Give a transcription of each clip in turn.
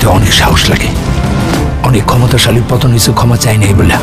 করতে অনেক সাহস লাগে। অনেক ক্ষমতাশালীর পতন নিচে ক্ষমা চাই নাই বলে।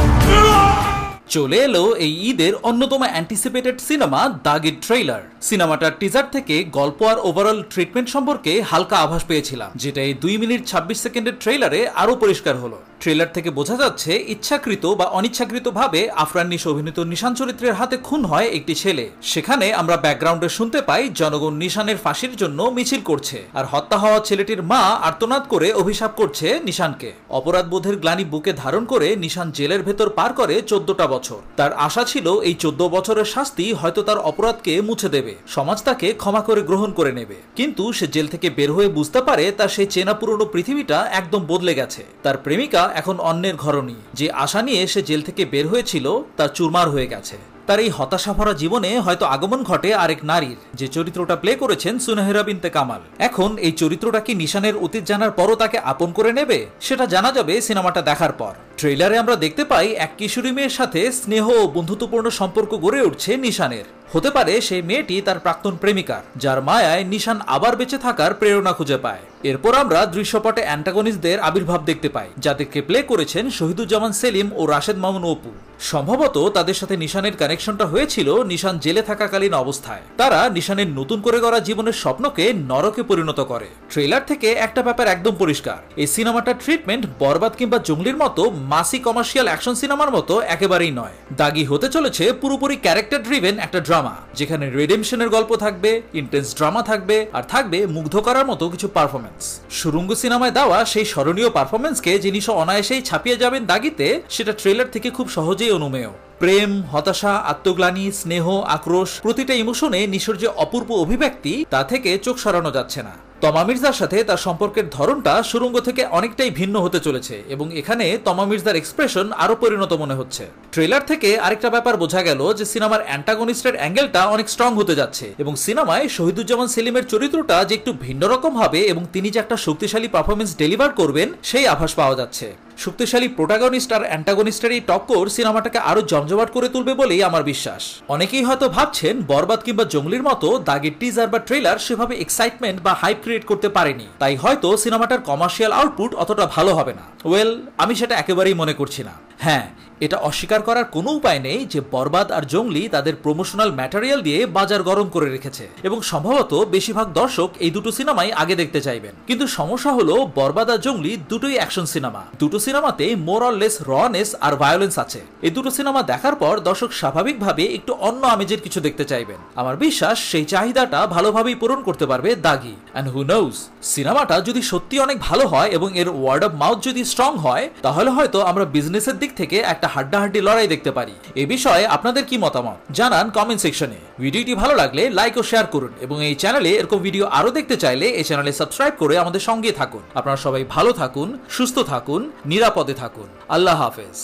চলে এলো এই ঈদের অন্যতম অ্যান্টিসিপেটেড সিনেমা দাগির ট্রেইলার। সিনেমাটার টিজার থেকে গল্প আর ওভারঅল ট্রিটমেন্ট সম্পর্কে হালকা আভাস পেয়েছিলাম, যেটা এই 2 মিনিট 26 সেকেন্ডের ট্রেইলারে আরো পরিষ্কার হলো। ট্রেলার থেকে বোঝা যাচ্ছে ইচ্ছাকৃত বা অনিচ্ছাকৃতভাবে আফরান নিশো অভিনীত নিশান চরিত্রের হাতে খুন হয় একটি ছেলে। সেখানে আমরা ব্যাকগ্রাউন্ডে শুনতে পাই জনগণ নিশানের ফাঁসির জন্য মিছিল করছে, আর হত্যা হওয়া ছেলেটির মা আর্তনাদ করে অভিশাপ করছে নিশানকে। অপরাধবোধের গ্লানি বুকে ধারণ করে নিশান জেলের ভেতর পার করে 14টা বছর। তার আশা ছিল এই 14 বছরের শাস্তি হয়তো তার অপরাধকে মুছে দেবে, সমাজ তাকে ক্ষমা করে গ্রহণ করে নেবে। কিন্তু সে জেল থেকে বের হয়ে বুঝতে পারে তার সেই চেনা পুরনো পৃথিবীটা একদম বদলে গেছে। তার প্রেমিকা এখন অন্যের ঘরণী। যে আশা নিয়ে সে জেল থেকে বের হয়েছিল তা চুরমার হয়ে গেছে। তার এই হতাশা ভরা জীবনে হয়তো আগমন ঘটে আরেক নারীর, যে চরিত্রটা প্লে করেছেন সুনেহেরা বিনতে কামাল। এখন এই চরিত্রটা কি নিশানের অতীত জানার পরও তাকে আপন করে নেবে, সেটা জানা যাবে সিনেমাটা দেখার পর। ট্রেইলারে আমরা দেখতে পাই এক কিশোরী মেয়ের সাথে স্নেহ ও বন্ধুত্বপূর্ণ সম্পর্ক গড়ে উঠছে নিশানের। হতে পারে সেই মেয়েটি তার প্রাক্তন প্রেমিকার, যার মায়ায় নিশান আবার বেঁচে থাকার প্রেরণা খুঁজে পায়। এরপর আমরা দৃশ্যপটে অ্যান্টাগনিস্টদের আবির্ভাব দেখতে পাই, যাদেরকে প্লে করেছেন শহীদুজ্জামান সেলিম ও রাশেদ মামুন অপু। সম্ভবত তাদের সাথে নিশানের কানেকশনটা হয়েছিল নিশান জেলে থাকাকালীন অবস্থায়। তারা নিশানের নতুন করে গড়া জীবনের স্বপ্নকে নরকে পরিণত করে। ট্রেলার থেকে একটা ব্যাপার একদম পরিষ্কার, এই সিনেমাটার ট্রিটমেন্ট বরবাদ কিংবা জঙ্গলির মতো মাসি কমার্শিয়াল অ্যাকশন সিনেমার মতো একেবারেই নয়। দাগি হতে চলেছে পুরোপুরি ক্যারেক্টার ড্রিভেন একটা ড্রামা, যেখানে রিডেমশনের গল্প থাকবে, ইন্টেন্স ড্রামা থাকবে, আর থাকবে মুগ্ধ করার মতো কিছু পারফরমেন্স। সুরঙ্গ সিনেমায় দেওয়া সেই স্মরণীয় পারফরমেন্সকে যিনি অনায়াসেই ছাপিয়ে যাবেন দাগিতে, সেটা ট্রেলার থেকে খুব সহজেই অনুমেয়। প্রেম, হতাশা, আত্মগ্লানি, স্নেহ, আক্রোশ, প্রতিটা ইমোশনে নিশোর যে অপূর্ব অভিব্যক্তি, তা থেকে চোখ সরানো যাচ্ছে না। তমা মির্জার সাথে তার সম্পর্কের ধরনটা সুরঙ্গ থেকে অনেকটাই ভিন্ন হতে চলেছে, এবং এখানে তমা মির্জার এক্সপ্রেশন আরো পরিণত মনে হচ্ছে। ট্রেলার থেকে আরেকটা ব্যাপার বোঝা গেল যে সিনেমার অ্যান্টাগনিস্টের অ্যাঙ্গেলটা অনেক স্ট্রং হতে যাচ্ছে, এবং সিনেমায় শহীদুজ্জামান সেলিমের চরিত্রটা যে একটু ভিন্ন রকম হবে এবং তিনি যে একটা শক্তিশালী পারফরমেন্স ডেলিভার করবেন সেই আভাস পাওয়া যাচ্ছে। শক্তিশালী প্রোটাগনিস্ট আর অ্যান্টাগনিস্টের এই টক্কর সিনেমাটাকে আরো জমজমাট করে তুলবে বলেই আমার বিশ্বাস। অনেকেই হয়তো ভাবছেন বরবাদ কিংবা জঙ্গলির মতো দাগের টিজার বা ট্রেলার সেভাবে এক্সাইটমেন্ট বা হাইপ ক্রিয়েট করতে পারেনি, তাই হয়তো সিনেমাটার কমার্শিয়াল আউটপুট অতটা ভালো হবে না। ওয়েল, আমি সেটা একেবারেই মনে করছি না। হ্যাঁ, এটা অস্বীকার করার কোনো উপায় নেই যে বরবাদ আর জঙ্গলি তাদের প্রমোশনাল ম্যাটেরিয়াল দিয়ে বাজার গরম করে রেখেছে, এবং সম্ভবত বেশিরভাগ দর্শক এই দুটো সিনেমাই আগে দেখতে চাইবেন। কিন্তু সমস্যা হলো বরবাদ আর জঙ্গলি দুটোই অ্যাকশন সিনেমা। দুটো সিনেমাতে মোর অর লেস রনেস আর ভায়োলেন্স আছে। এই দুটো সিনেমা দেখার পর দর্শক স্বাভাবিকভাবে একটু অন্য আমেজের কিছু দেখতে চাইবেন। আমার বিশ্বাস সেই চাহিদাটা ভালোভাবেই পূরণ করতে পারবে দাগি। অ্যান্ড হু নোজ, সিনেমাটা যদি সত্যি অনেক ভালো হয় এবং এর ওয়ার্ড অফ মাউথ যদি স্ট্রং হয়, তাহলে হয়তো আমরা বিজনেসের দিক থেকে একটা হাড্ডাহাড্ডি লড়াই দেখতে পারি। এ বিষয়ে আপনাদের কি মতামত জানান কমেন্ট সেকশনে। ভিডিওটি ভালো লাগলে লাইক ও শেয়ার করুন, এবং এই চ্যানেলে এরকম ভিডিও আরো দেখতে চাইলে এই চ্যানেলে সাবস্ক্রাইব করে আমাদের সঙ্গে থাকুন। আপনারা সবাই ভালো থাকুন, সুস্থ থাকুন, নিরাপদে থাকুন। আল্লাহ হাফেজ।